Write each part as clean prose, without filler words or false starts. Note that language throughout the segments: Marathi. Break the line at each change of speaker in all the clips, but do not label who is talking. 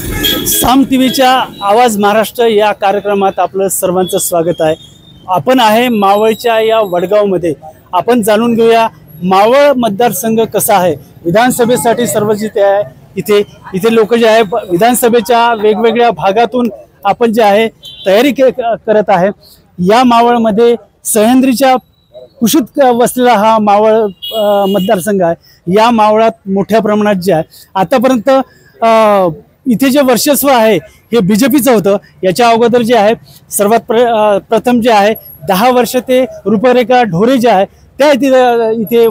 साम टीव्हीच्या आवाज महाराष्ट्र या कार्यक्रमात आपलं सर्वांचं स्वागत आहे। आपण आहे मावळच्या या वडगावमध्ये। आपण जाणून घेऊया मावळ मतदारसंघ कसा आहे। विधानसभेसाठी सर्व जिथे आहे इथे लोक जे आहे विधानसभेच्या वेगवेगळ्या भागातून आपण जे आहे तयारी करत आहे। या मावळमध्ये सह्याद्रीच्या कुशीत वसलेला हा मावळ मतदारसंघ आहे। या मावळात मोठ्या प्रमाणात जे आहे आतापर्यंत इथे जे वर्चस्व आहे हे बीजेपीचं होतं। याच्या अगोदर जे आहे सर्वात प्रथम जे आहे 10 वर्ष ते रूपरेखा ढोरे जे आहे त्या इथे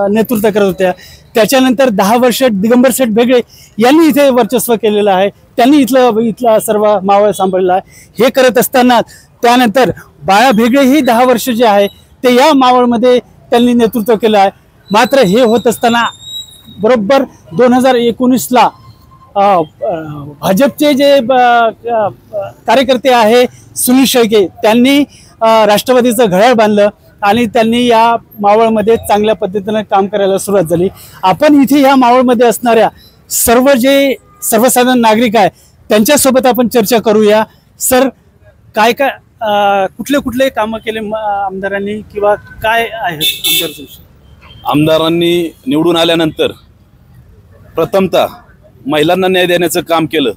नेतृत्व करत होत्या। त्याच्यानंतर 10 वर्ष दिगंबर शेठ भेगडे यांनी इथे वर्चस्व केलेलं आहे। त्यांनी इथला सर्व मावळ सांभाळला आहे। हे करत असताना त्यानंतर बाळा भेगडे ही 10 वर्ष जे आहे ते या मावळमध्ये त्यांनी नेतृत्व केलं आहे। मात्र हे होत असताना बरोबर 2019 ला भाजपचे जे कार्यकर्ते आहे सुनील शेळके त्यांनी राष्ट्रवादीचं घड्याळ बांधलं आणि त्यांनी या मावळमध्ये चांगल्या पद्धतीने काम करायला सुरुवात झाली। आपण इथे या मावळमध्ये असणाऱ्या सर्व जे सर्वसाधारण नागरिक आहे त्यांच्यासोबत आपण चर्चा करूया। सर, काय कुठले कुठले कामं केले आमदारांनी किंवा काय आहे
आमदारांनी निवडून आल्यानंतर प्रथमतः महिलांना न्याय देण्याचं काम केलं।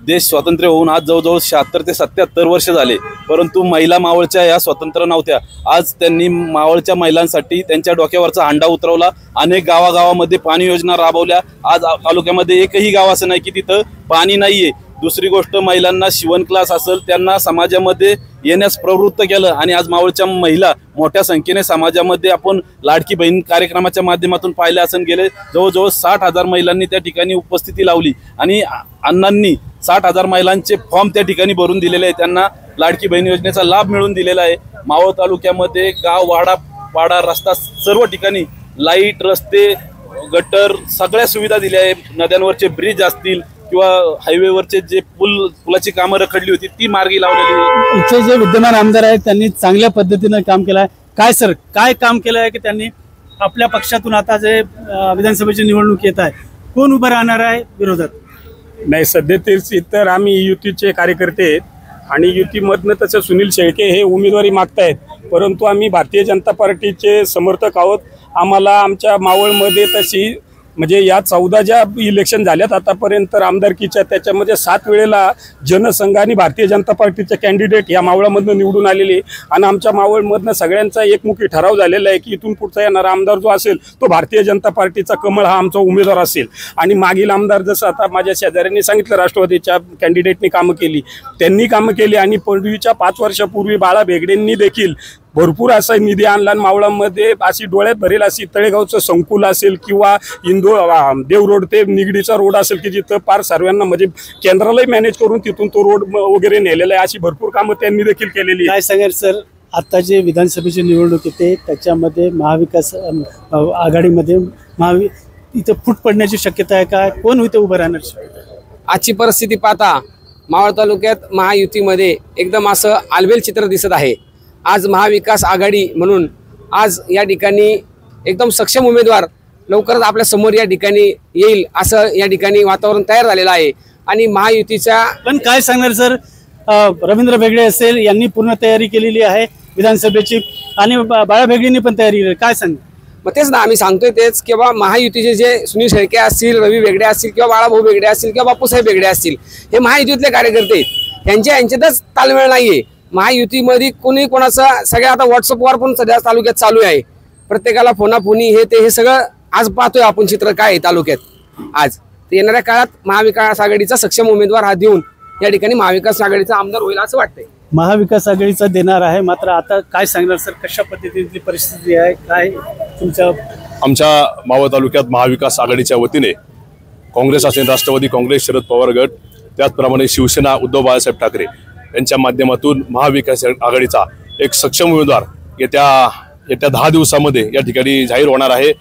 देश स्वातंत्र्य होऊन आज जवळजवळ 76 ते 77 वर्ष झाले, परंतु महिला मावळच्या या स्वतंत्र नव्हत्या। आज त्यांनी मावळच्या महिलांसाठी त्यांच्या डोक्यावरचा हांडा उतरवला। अनेक गावागावामध्ये पाणी योजना राबवल्या। आज तालुक्यामध्ये एकही गाव असं नाही की तिथं पाणी नाहीये। दुसरी गोष्ट, महिलांना शिवण क्लास असेल त्यांना समाजामध्ये येण्यास प्रवृत्त केलं आणि आज मावळच्या महिला मोठ्या संख्येने समाजामध्ये आपण लाडकी बहीण कार्यक्रमाच्या माध्यमातून पाहिलं असून गेले जवळजवळ 60,000 महिलांनी त्या ठिकाणी उपस्थिती लावली आणि अण्णांनी 60,000 महिलांचे फॉर्म त्या ठिकाणी भरून दिलेले आहे। त्यांना लाडकी बहीण योजनेचा लाभ मिळवून दिलेला आहे। मावळ तालुक्यामध्ये गाव वाडा रस्ता सर्व ठिकाणी लाईट, रस्ते, गटर सगळ्या सुविधा दिल्या आहे। नद्यांवरचे ब्रिज असतील किंवा हायवेवरचे जे पुलाची कामं रखडली होती ती मार्गी लावलेली आहे।
इथे जे विद्यमान आमदार आहेत त्यांनी चांगल्या पद्धतीने काम केलं आहे। काय सर, काय काम केलं आहे की त्यांनी आपल्या पक्षातून आता जे विधानसभेची निवडणूक येत आहे कोण उभं राहणार आहे विरोधात?
नाही, सध्या तर आम्ही युतीचे कार्यकर्ते आहेत आणि युतीमधनं तसं सुनील शेळके हे उमेदवारी मागतायत, परंतु आम्ही भारतीय जनता पार्टीचे समर्थक आहोत। आम्हाला आमच्या मावळमध्ये तशी म्हणजे या 14 ज्या इलेक्शन झाल्यात आतापर्यंत आमदारकीच्या त्याच्यामध्ये 7 वेळेला जनसंघ आणि भारतीय जनता पार्टीचे कॅन्डिडेट या मावळामधनं निवडून आलेले आणि आमच्या मावळमधनं सगळ्यांचा एकमुखी ठराव झालेला आहे की इथून पुढचा येणारा आमदार जो असेल तो भारतीय जनता पार्टीचा कमळ हा आमचा उमेदवार असेल। आणि मागील आमदार जसं आता माझ्या शेजाऱ्यांनी सांगितलं राष्ट्रवादीच्या कॅन्डिडेटनी कामं केली, त्यांनी कामं केली आणि पूर्वीच्या 5 वर्षापूर्वी बाळा भेगडेंनी देखील भरपूर असा निधी आणला। मावळामध्ये अशी डोळ्यात भरेल अशी तळेगावचं संकुल असेल किंवा देव रोड ते निगडीचा रोड असेल की जिथं पार सर्वांना म्हणजे केंद्रालाही मॅनेज करून तिथून तो रोड वगैरे नेलेला आहे। अशी भरपूर कामं त्यांनी देखील केलेली।
काय सांगाल सर, आता जे विधानसभेची निवडणूक येते त्याच्यामध्ये महाविकास आघाडीमध्ये इथं फूट पडण्याची शक्यता आहे का? कोण इथे उभं राहणार?
आजची परिस्थिती पाहता मावळ तालुक्यात महायुतीमध्ये एकदम असं आलबेल चित्र दिसत आहे। आज महाविकास आघाडी म्हणून आज या ठिकाणी एकदम सक्षम उमेदवार लवकरच आपल्या समोर या ठिकाणी येईल असं या ठिकाणी वातावरण तयार झालेलं आहे। आणि महायुतीच्या
पण काय सांगणार सर, रवींद्र भेगडे असेल यांनी पूर्ण तयारी केलेली आहे विधानसभेची आणि बाळा भेगडेंनी पण तयारी केली, काय सांग?
मग तेच ना आम्ही सांगतोय तेच की बाबा महायुतीचे जे सुनील शेळके असतील, रवी भेगडे असतील किंवा बाळाभाऊ भेगडे असतील किंवा बापूसाहेब भेगडे असतील हे महायुतीतले कार्यकर्ते यांच्यातच ताळमेळ नाहीये। महायुतीमध्ये कोणी कोणाचा सगळ्या आता व्हॉट्सअपवर पण सध्या तालुक्यात चालू आहे, प्रत्येकाला फोनाफोनी हे सगळं आज पाहतोय आपण चित्र काय आहे तालुक्यात। आज येणाऱ्या काळात महाविकास आघाडीचा सक्षम उमेदवार हा देऊन या ठिकाणी महाविकास आघाडीचा आमदार होईल असं वाटतंय।
महाविकास आघाडीचा देणार आहे, मात्र आता काय सांगणार सर, कशा पद्धतीची परिस्थिती आहे काय तुमच्या?
आमच्या मावळ तालुक्यात महाविकास आघाडीच्या वतीने काँग्रेस असेल, राष्ट्रवादी काँग्रेस, शरद पवार गट, त्याचप्रमाणे शिवसेना उद्धव बाळासाहेब ठाकरे यांच्या माध्यमातून महाविकास आघाडीचा एक सक्षम उमेदवार येत्या 10 दिवसामध्ये या ठिकाणी जाहीर होणार आहे।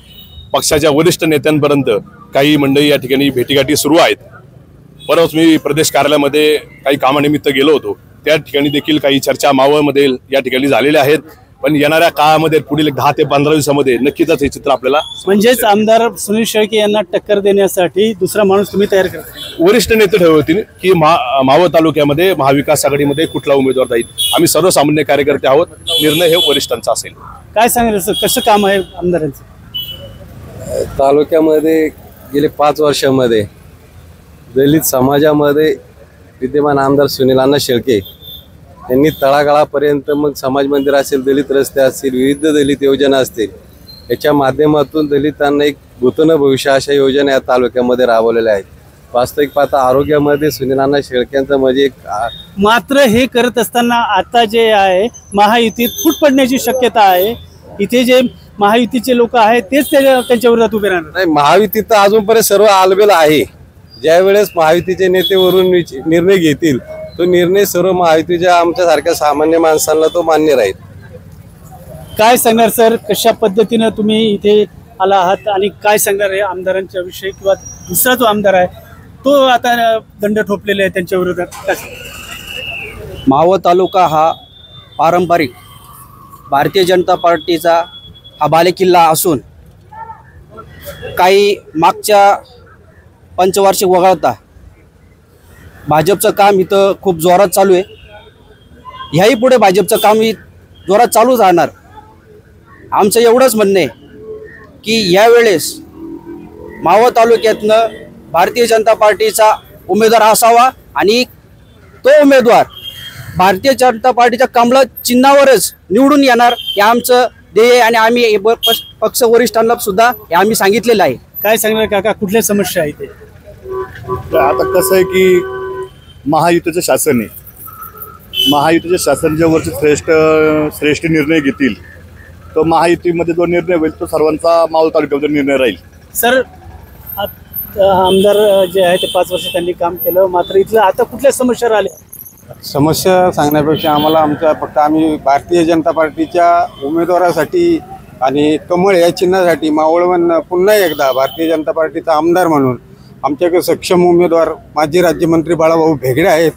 पक्षाच्या वरिष्ठ नेत्यांपर्यंत काही मंडळी या ठिकाणी भेटीगाठी सुरू आहेत। परवाच मी प्रदेश कार्यालयामध्ये काही कामानिमित्त गेलो होतो, त्या ठिकाणी देखील काही चर्चा मावळमध्ये या ठिकाणी झालेल्या आहेत
पण येणाऱ्या काळामध्ये पुढील 10 ते 15 दिवसामध्ये नक्कीच हे चित्र आपल्याला
म्हणजेच आमदार सुनील शेळके यांना टक्कर देण्यासाठी दुसरा माणूस तुम्ही तयार करता?
वरिष्ठ नेते ठरवतील की मावळ तालुक्यामध्ये महाविकास आघाडीमध्ये कुठला उमेदवार जाईल. आम्ही सर्वसामान्य कार्यकर्ते आहोत, निर्णय हे वरिष्ठांचा असेल.
काय सांगाल सर, कसं काम आहे आमदारांचं?
तालुक्यामध्ये गेले 5 वर्षामध्ये दलित समाजामध्ये विद्यमान आमदार सुनील अण्णा शेळके यांनी तळागाळापर्यंत मग समाज मंदिर असेल, दलित रस्ते असतील, विविध दलित योजना असतील, याच्या माध्यमातून दलितांना एक भूतन भविष्य अशा योजना या तालुक्यामध्ये राबवलेल्या आहेत. वास्तविक पाहता आरोग्यामध्ये सुनील अण्णा शेळकेंचं म्हणजे एक
मात्र हे करत असताना आता जे आहे महायुतीत फूट पडण्याची शक्यता आहे. इथे जे महायुतीचे लोक आहेत तेच त्यांच्या विरोधात उभे राहणार.
नाही, महायुती तर अजूनपर्यंत सर्व आलबेल आहे. ज्यावेळेस महायुतीचे नेते वरून निर्णय घेतील तो निर्णय सर्व महायुतीच्या आमच्यासारख्या सामान्य माणसांना तो मान्य राहील.
काय सांगणार सर, कशा पद्धतीनं तुम्ही इथे आला आहात आणि काय सांगणार आहे आमदारांच्या विषयी, किंवा दुसरा जो आमदार आहे तो आता दंड ठोपलेले आहे त्यांच्या विरोधात?
मावळ तालुका हा पारंपरिक भारतीय जनता पार्टीचा हा बालेकिल्ला असून काही मागच्या पंचवार्षिक वगळता भाजपचं काम इथं खूप जोरात चालू आहे. ह्याही पुढे भाजपचं काम जोरात चालूच राहणार. आमचं एवढंच म्हणणं आहे की यावेळेस मावळ तालुक्यातनं भारतीय जनता पार्टीचा उमेदवार असावा आणि तो उमेदवार भारतीय जनता पार्टीच्या कमळ चिन्हावरच निवडून येणार हे आमचं ध्येय आणि आम्ही पक्ष वरिष्ठांना सुद्धा हे आम्ही सांगितलेलं आहे.
काय सांगणार काका, कुठल्या समस्या आहे ते?
आता कसं आहे की महायुतीचं शासन आहे. महायुतीचे शासन जेवरचे श्रेष्ठ निर्णय घेतील तो महायुतीमध्ये जो निर्णय होईल तो सर्वांचा मावळ तालुक्यामध्ये निर्णय राहील.
सर, आमदार जे आहे ते 5 वर्ष त्यांनी काम केलं, मात्र इथलं आता कुठल्या समस्या राहिल्या?
समस्या सांगण्यापेक्षा आम्हाला फक्त आम्ही भारतीय जनता पार्टीच्या उमेदवारासाठी आणि कमळ या चिन्हासाठी मावळवन पुन्हा एकदा भारतीय जनता पार्टीचा आमदार म्हणून आमच्याकडे सक्षम उमेदवार माजी राज्यमंत्री बाळाभाऊ भेगडे आहेत.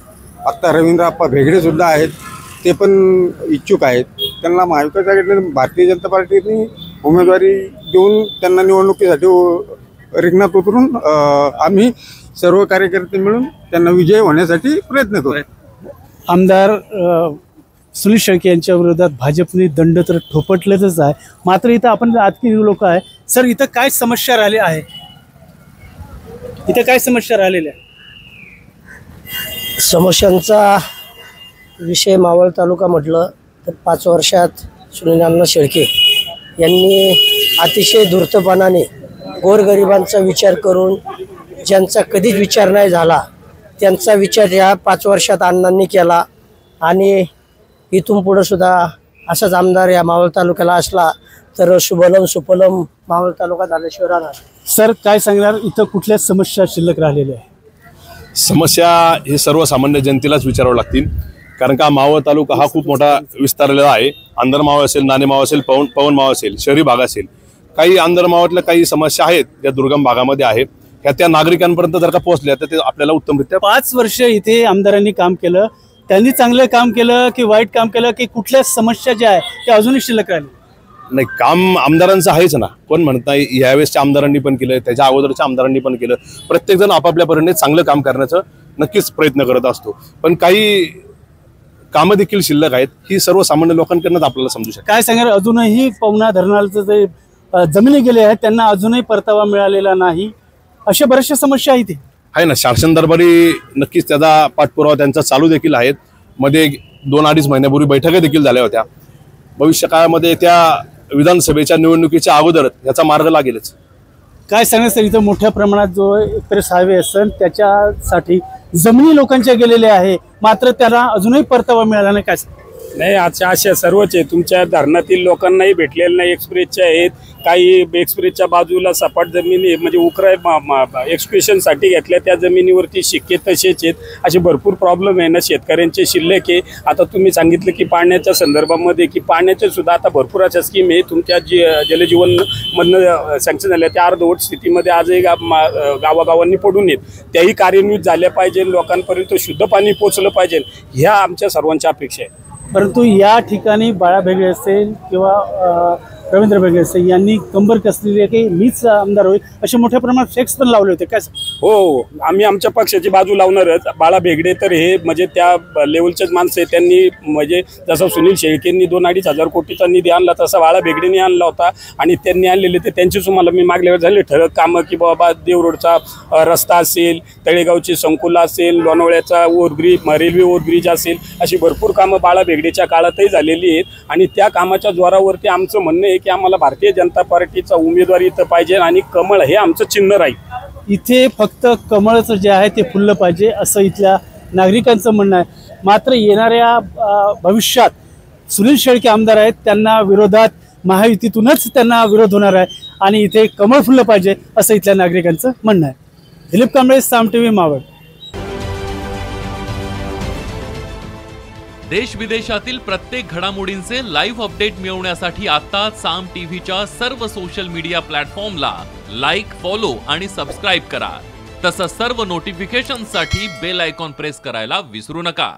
आत्ता रवींद्रप्पा भेगडे सुद्धा आहेत, ते पण इच्छुक आहेत. त्यांना महाविकास आघाडीने भारतीय जनता पार्टीने उमेदवारी देऊन त्यांना निवडणुकीसाठी रिंगणात उतरून आम्ही सर्व कार्यकर्ते मिळून त्यांना विजय होण्यासाठी प्रयत्न करू.
आमदार सुनील शेळके यांच्या विरोधात भाजपने दंड तर ठोपटलेच आहे, मात्र इथं आपण आजची लोक आहे. सर, इथं काय समस्या राहिली आहे? इथं काय समस्या राहिलेल्या?
समस्यांचा विषय मावळ तालुका म्हटलं तर 5 वर्षात सुनील अण्णा शेळके यांनी अतिशय धूर्तपणाने गोरगरिबांचा विचार करून, ज्यांचा कधीच विचार नाही झाला त्यांचा विचार या 5 वर्षात अण्णांनी केला. आणि इथून पुढे सुद्धा असाच आमदार या मावळ तालुक्याला असला तर शुभलम सुफलम मावळ तालुका झाल्याशिवाय राहणार.
सर, काय सांगणार, इथं कुठल्या समस्या शिल्लक राहिलेल्या आहे?
समस्या हे सर्वसामान्य जनतेलाच विचारावं लागतील, कारण का मावळ तालुका हा खूप मोठा विस्तारलेला आहे. आंधर मावळ असेल, नाणे मावळ असेल, पवन मावळ असेल, शहरी भाग असेल. काही आंधर मावळातल्या काही समस्या आहेत त्या दुर्गम भागामध्ये आहेत, ह्या त्या नागरिकांपर्यंत जर का पोहोचल्या तर ते आपल्याला उत्तमरित्या.
5 वर्ष इथे आमदारांनी काम केलं, त्यांनी चांगलं काम केलं की वाईट काम केलं, की कुठल्या समस्या ज्या आहे त्या अजूनही शिल्लक राहिल्या?
नाही, काम आमदारांचं आहेच ना. कोण म्हणत नाही, यावेळेसच्या आमदारांनी पण केलं, त्याच्या अगोदरच्या आमदारांनी पण केलं. प्रत्येक जण आपापल्या परीने चांगलं काम करण्याचं नक्कीच प्रयत्न करत असतो, पण काही कामं देखील शिल्लक आहेत ही सर्वसामान्य लोकांकडूनच आपल्याला समजू शकते.
काय सांगणार, अजूनही पवना धरणाचं जे जमिनी गेले आहेत त्यांना अजूनही परतावा मिळालेला नाही, अशा बऱ्याचशा समस्या आहेत.
आहे ना, शासन दरबारी नक्कीच त्याचा पाठपुरावा त्यांचा चालू देखील आहे. मध्ये 2-2.5 महिन्यापूर्वी बैठका देखील झाल्या होत्या. भविष्य काळामध्ये त्या विधानसभेच्या निवडणुकीच्या अगोदर याचा मार्ग लागेलच.
काय सांगणार सर, इथं मोठ्या प्रमाणात जो एक्सप्रेस हायवे असेल त्याच्यासाठी जमिनी लोकांच्या गेलेल्या आहे, मात्र त्याला अजूनही परतावा मिळाला नाही. काय
नाही, अशा सर्वच आहे. तुमच्या धरणातील लोकांनाही भेटलेले नाही. एक्सप्रेसच्या आहेत, काही एक्सप्रेसच्या बाजूला सपाट जमिनी म्हणजे उकराय एक्सप्रेशनसाठी घेतल्या त्या जमिनीवरती शिक्के तसेच आहेत. असे भरपूर प्रॉब्लेम आहे ना शेतकऱ्यांचे शिल्लक आहे. आता तुम्ही सांगितलं की पाण्याच्या संदर्भामध्ये की पाण्याचे सुद्धा आता भरपूर अशा स्कीम आहे तुमच्या जलजीवनमधनं सँक्शन झाल्या, त्या अर्धवट स्थितीमध्ये आजही गावागावांनी पडून येत, त्याही कार्यान्वित झाल्या पाहिजे. लोकांपर्यंत शुद्ध पाणी पोचलं पाहिजे, ह्या आमच्या सर्वांच्या अपेक्षा आहे.
परंतु या ठिकाणी बाळा भेगडे असेल किंवा रवींद्र भेगडे असेल यांनी कंबर कसलेली आहे की मीच आमदार होईल असे मोठ्या प्रमाणात फ्लेक्स पण लावले होते. काय
हो, आम्ही आमच्या पक्षाची बाजू लावणारच. बाळा भेगडे तर हे म्हणजे त्या लेवलचेच माणसं आहे. त्यांनी म्हणजे जसं सुनील शेळकेंनी 2-2.5 कोटीचा निधी आणला तसा बाळा भेगडेंनी आणला होता आणि त्यांनी आणलेले ते त्यांचीच तुम्हाला मी मागल्यावर झाले ठळक कामं की बाबा देवरोडचा रस्ता असेल, तळेगावची संकुला असेल, लोणावळ्याचा ओव्हरब्रिज, रेल्वे ओव्हरब्रिज असेल, अशी भरपूर कामं बाळा भेगडेच्या काळातही झालेली आहेत आणि त्या कामाच्या जोरावरती आमचं म्हणणं आहे की आम्हाला भारतीय जनता पार्टीचा उमेदवारी इथं पाहिजे आणि कमळ हे आमचं चिन्ह राहील.
इथे फक्त कमळचं जे आहे ते फुललं पाहिजे असं इथल्या नागरिकांचं म्हणणं आहे. मात्र येणाऱ्या भविष्यात सुनील शेळके आमदार आहेत, त्यांना विरोधात महायुतीतूनच त्यांना विरोध होणार आहे आणि इथे कमळ फुललं पाहिजे असं इथल्या नागरिकांचं म्हणणं आहे. दिलीप कांबळे, साम टीव्ही, मावळ.
देश विदेशातील प्रत्येक घडामोडींचे लाईव्ह अपडेट मिळवण्यासाठी आता साम टीव्हीच्या सर्व सोशल मीडिया प्लॅटफॉर्मला लाईक, फॉलो आणि सबस्क्राईब करा. तसंच सर्व नोटिफिकेशनसाठी बेल आयकॉन प्रेस करायला विसरू नका.